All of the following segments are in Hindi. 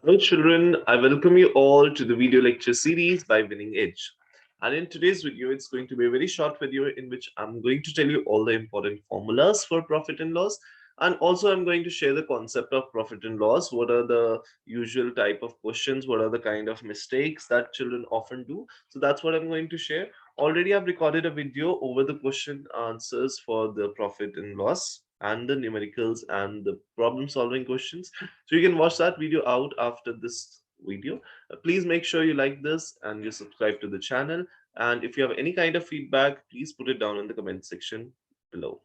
Hello, children. I welcome you all to the video lecture series by Winning Edge. And in today's video, it's going to be a very short video in which I'm going to tell you all the important formulas for profit and loss. And also, I'm going to share the concept of profit and loss. What are the usual type of questions? What are the kind of mistakes that children often do? So that's what I'm going to share. Already, I've recorded a video over the question answers for the profit and loss and the numericals and the problem solving questions, so you can watch that video out after this video. Please make sure you like this and you subscribe to the channel. And if you have any kind of feedback, please put it down in the comment section below.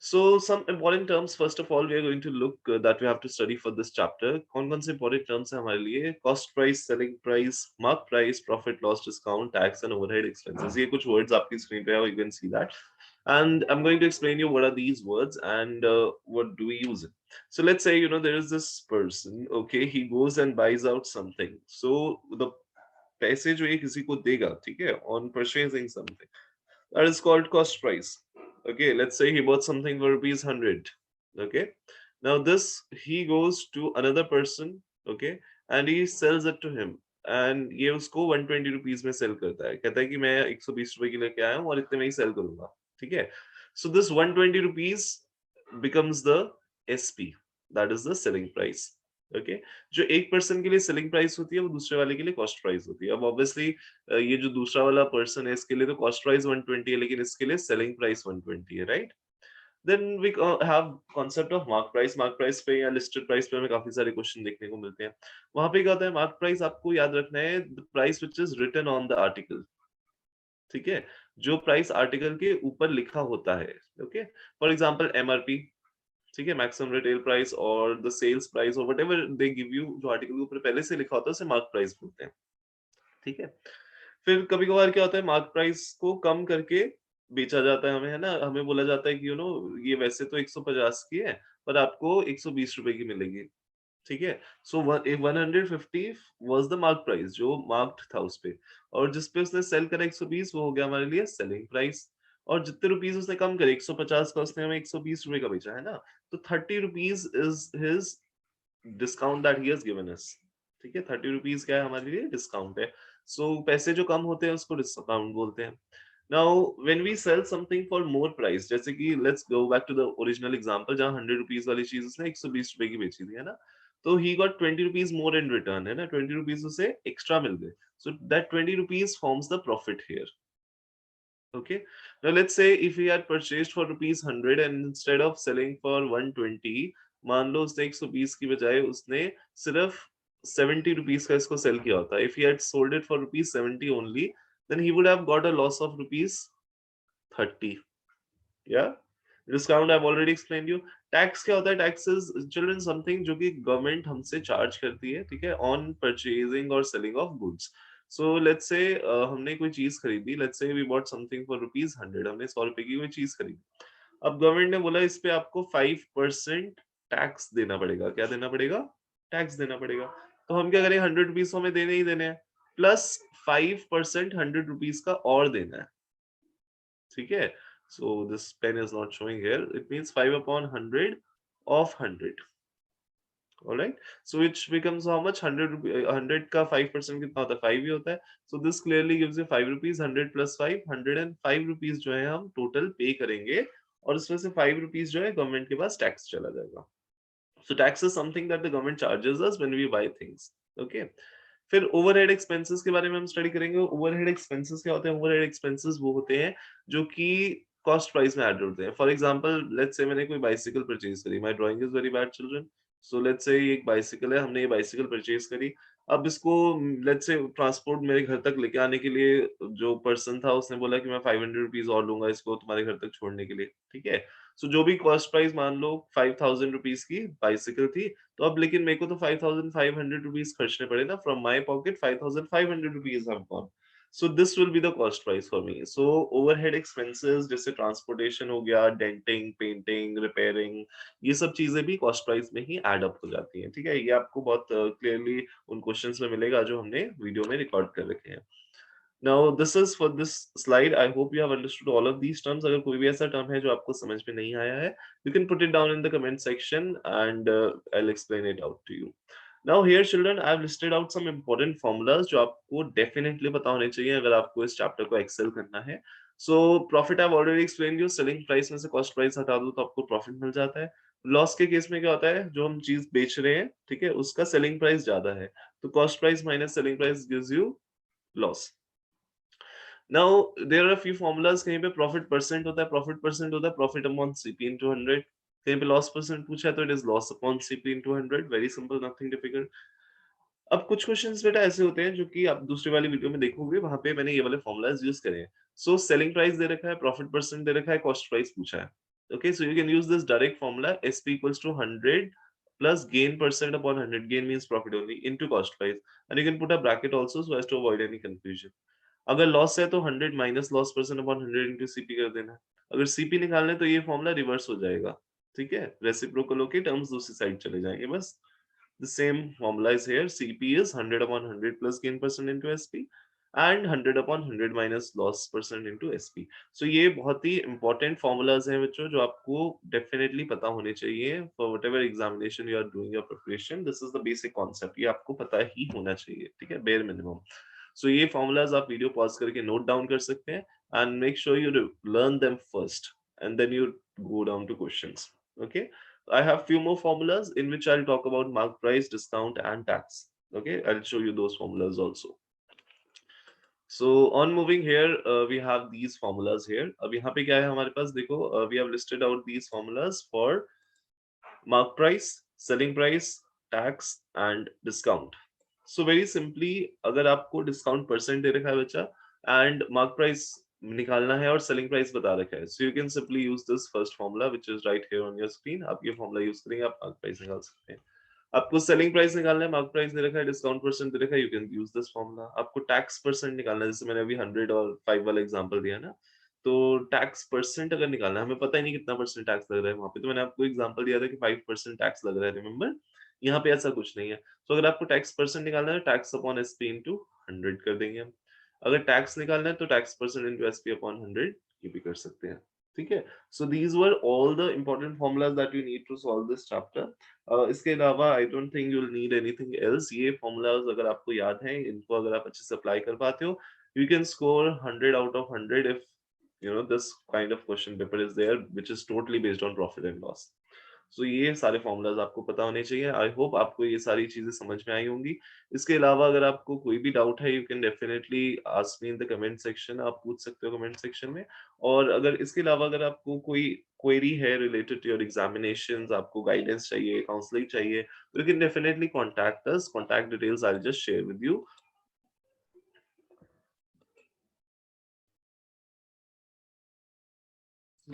So some important terms, first of all, we are going to look that we have to study for this chapter. कौन-कौन से important terms हैं हमारे लिए? Cost price, selling price, mark price, profit loss discount, tax and overhead expenses. ये कुछ words आपकी screen पे है, you can see that. And I'm going to explain you what are these words and what do we use it. So let's say there is this person, okay, he goes and buys out something. So the पैसे जो ये किसी को देगा, ठीक है, on purchasing something, that is called cost price. Okay, let's say he bought something for rupees 100. Okay, now this he goes to another person, okay, and he sells it to him, and ये उसको 120 रुपीज में सेल करता है, कहता है कि मैं 120 रुपए के लेके आया हूँ और इतने में ही सेल करूंगा, ठीक है. So this 120 rupees becomes the SP, that is the selling price. Okay, जो एक पर्सन के लिए सेलिंग प्राइस होती है वो दूसरे वाले के लिए कॉस्ट प्राइस होती है. अब ऑब्वियसली ये जो दूसरा वाला पर्सन है इसके लिए तो कॉस्ट प्राइस 120 है, लेकिन इसके लिए सेलिंग प्राइस 120 है, right. Then we have concept of mark price. Mark price पे या लिस्टेड प्राइस पे हमें काफी सारे क्वेश्चन देखने को मिलते हैं. वहां पे क्या होता है, मार्क प्राइस आपको याद रखना है, the price which is written on the article. ठीक है, जो प्राइस आर्टिकल के ऊपर लिखा होता है. ओके, फॉर एग्जांपल एमआरपी, ठीक है, मैक्सिमम रिटेल प्राइस और द सेल्स प्राइस और व्हाटएवर दे गिव यू, जो आर्टिकल के ऊपर पहले से लिखा होता है उसे मार्क प्राइस बोलते हैं. ठीक है. फिर कभी कभार क्या होता है, मार्क प्राइस को कम करके बेचा जाता है हमें, है ना. हमें बोला जाता है कि ये वैसे तो 150 की है पर आपको 120 रुपए की मिलेगी. ठीक है. सो 150 वाज द मार्क प्राइस जो मार्क्ड था उस पे, और जिस पे उसने सेल करा 120 वो हो गया हमारे लिए सेलिंग प्राइस. और जितने रुपीस उसने कम करे, 150 का उसने हमें 120 रुपए का बेचा, है ना, तो 30 rupees is his discount that he has given us. ठीक है, 30 रुपीज क्या है हमारे लिए, डिस्काउंट है. सो पैसे जो कम होते हैं उसको डिस्काउंट बोलते हैं. Now when we sell something for more price, जैसे कि let's go back to the original example जहां 100 रुपीस वाली चीज उसने 120 रुपए की बेची थी, है ना, तो he got 20 rupees more in return, है ना, 20 रुपीज उसे एक्स्ट्रा मिल गए. So that 20 rupees forms the profit here. Okay. Now let's say if he had purchased for rupees 100 and instead of selling for 120, मान लो उसने 120 की बजाय उसने सिर्फ 70 रुपीस का इसको सेल किया होता. If he had sold it for rupees 70 only, then he would have got a loss of rupees 30. Yeah. Discount I've already explained you. Tax क्या होता है, टैक्स इज चिल्ड्रन समथिंग जो कि गवर्नमेंट हमसे चार्ज करती है, ठीक है, ऑन परचेजिंग और selling of goods. So let's say हमने कोई चीज खरीदी, let's say we bought something for rupees 100, हमने 100 रुपए की कोई चीज खरीदी. अब गवर्नमेंट ने बोला इस पे आपको 5% टैक्स देना पड़ेगा. क्या देना पड़ेगा, टैक्स देना पड़ेगा. तो हम क्या करें, 100 रुपीज हमें देने ही देने हैं, प्लस 5% 100 रुपीज का और देना है. ठीक है. So this pen is not showing here. It means 5 upon 100 of 100. All right. So which becomes how much? 100 का 5% कितना होता है? 5 ही होता है. So this clearly gives you 5 rupees. 100 plus 5, 105 rupees जो है हम total pay करेंगे, और इसमें से 5 rupees जो है गवर्नमेंट के पास टैक्स चला जाएगा. So tax is something that the government charges us when we buy things. Okay. फिर ओवरहेड एक्सपेंसेस के बारे में हम स्टडी करेंगे. ओवरहेड एक्सपेंसेस क्या होते हैं? ओवरहेड एक्सपेंसेस वो होते हैं जो कि कॉस्ट प्राइस में ऐड होते हैं. फॉर एग्जांपल लेट्स से मैंने कोई बाइसिकल परचेज करी. My drawing is very bad children. So let's से ये एक बाइसिकल है, हमने ये बाइसिकल परचेज करी. अब इसको लेट्स से ट्रांसपोर्ट मेरे घर तक लेके आने के लिए जो पर्सन था उसने बोला कि मैं 500 रुपीज और लूंगा इसको तुम्हारे घर तक छोड़ने के लिए. ठीक है. सो जो भी कॉस्ट प्राइस मान लो 5000 रुपीज की बाइसिकल थी, तो अब लेकिन मेरे को तो 5500 रुपीज खर्चने पड़े ना. From my pocket 5500 rupees have gone. So this will be the cost price for me. So overhead expenses जैसे ट्रांसपोर्टेशन हो गया, डेंटिंग, पेंटिंग, रिपेयरिंग, ये सब चीजें भी कॉस्ट प्राइस में ही एड अप हो जाती हैं. ठीक है, ये आपको बहुत क्लियरली उन क्वेश्चंस में मिलेगा जो हमने वीडियो में रिकॉर्ड कर रखे हैं. Now this is for this slide. I hope you have understood all of these terms. अगर कोई भी ऐसा टर्म है जो आपको समझ में नहीं आया है, you can put it down in the comment section and I'll explain it out to you. Now here children, I have listed out some important formulas जो आपको definitely पता होने चाहिए अगर आपको इस chapter को excel करना है. So profit I've already explained you, selling price में से cost price हटा दो तो आपको profit मिल जाता है. लॉस के केस में क्या होता है, जो हम चीज बेच रहे हैं, ठीक है, उसका सेलिंग प्राइस ज्यादा है, तो cost price minus selling price gives you loss. Now there are a few formulas. कहीं पे प्रॉफिट परसेंट होता है, प्रॉफिट परसेंट होता है प्रॉफिट अपॉन सीपी इनटू 100. कहीं पे लॉस परसेंट पूछा है तो it is loss upon CP into 100. Very simple, nothing difficult. अब कुछ क्वेश्चंस बेटा ऐसे होते हैं जो कि आप दूसरी वाली वीडियो में देखोगे, वहां पे मैंने ये वाले फॉर्मूलाज यूज करे हैं. सो सेलिंग प्राइस दे रखा है, प्रॉफिट परसेंट दे रखा है, कॉस्ट प्राइस पूछा है. Okay, so you can use this direct formula SP equals to 100 plus gain percent upon 100. Gain means profit only into cost price, and you can put a bracket also so as to avoid any confusion. अगर लॉस है तो 100 minus loss percent upon 100 into CP कर देना. अगर सीपी निकालने तो ये फॉर्मूला रिवर्स हो जाएगा. ठीक है, रेसिप्रोकल होके टर्म्स दूसरी साइड चले जाएंगे. बस the same formula is here. CP is 100 upon 100 plus gain percent into SP and 100 upon 100 minus loss percent into SP. So ये बहुत ही important formulas हैं बच्चों, जो आपको definitely पता होने चाहिए for whatever examination you are doing your preparation. This is the basic concept. ये आपको पता ही होना चाहिए, ठीक है, bare minimum. So ये formulas आप वीडियो पॉज करके नोट डाउन कर सकते हैं and make sure you learn them first and then you go down to questions. Okay. I have few more formulas in which I'll talk about mark price, discount, and tax. Okay, I'll show you those formulas also. So on moving here, we have these formulas here. अब यहाँ पे क्या है हमारे पास, देखो, we have listed out these formulas for mark price, selling price, tax, and discount. So very simply, अगर आपको discount percent दे रखा है बच्चा and mark price निकालना है और selling price बता रखा है, so you can simply use this first formula which is right here on your screen. आप ये formula use करेंगे, आप mark price निकाल सकते हैं. आपको सेलिंग प्राइस निकालना है, मार्क प्राइस दे रखा है, डिस्काउंट परसेंट दे रखा है, you can use this formula. आपको टैक्स परसेंट निकालना है, जैसे मैंने अभी 100 और 5 वाला एग्जांपल दिया ना, तो टैक्स परसेंट अगर निकालना है, हमें पता ही नहीं कितना परसेंट टैक्स लग रहा है वहां पे, तो मैंने आपको एग्जांपल दिया था कि 5% टैक्स लग रहा है, रिमेंबर. यहाँ पे ऐसा कुछ नहीं है. तो अगर आपको टैक्स परसेंट निकालना है, टैक्स अपॉन एसपी इंटू 100 कर देंगे हम. अगर टैक्स निकालना है तो tax percent into SP upon 100 ये भी कर सकते हैं. ठीक है. So these were all the important formulas that you need to solve this chapter. इसके अलावा I don't think you will need anything else. ये फॉर्मूलाज अगर आपको याद हैं, इनको अगर आप अच्छे से अप्लाई कर पाते हो, you can score 100 out of 100 if you know this kind of question paper is there which is totally based on profit and loss. So ये सारे फॉर्मूलाज आपको पता होने चाहिए. आई होप आपको ये सारी चीजें समझ में आई होंगी. इसके अलावा अगर आपको कोई भी डाउट है, you can definitely ask me in the comment section. आप पूछ सकते हो कमेंट सेक्शन में. और अगर इसके अलावा अगर आपको कोई क्वेरी है रिलेटेड टू योर एग्जामिनेशंस, आपको गाइडेंस चाहिए, काउंसलिंग चाहिए, you can definitely contact us. Contact details I will just share with you.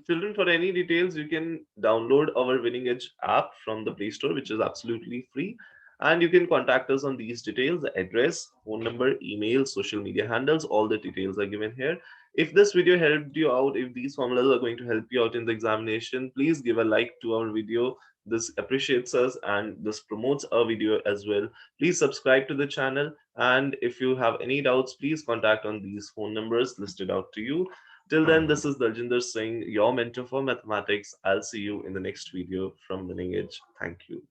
Children, for any details, you can download our Winning Edge app from the Play Store, which is absolutely free. And you can contact us on these details: the address, phone number, email, social media handles. All the details are given here. If this video helped you out, if these formulas are going to help you out in the examination, please give a like to our video. This appreciates us and this promotes our video as well. Please subscribe to the channel. And if you have any doubts, please contact on these phone numbers listed out to you. Till then, this is Daljinder Singh, your mentor for mathematics. I'll see you in the next video from Winning Edge. Thank you.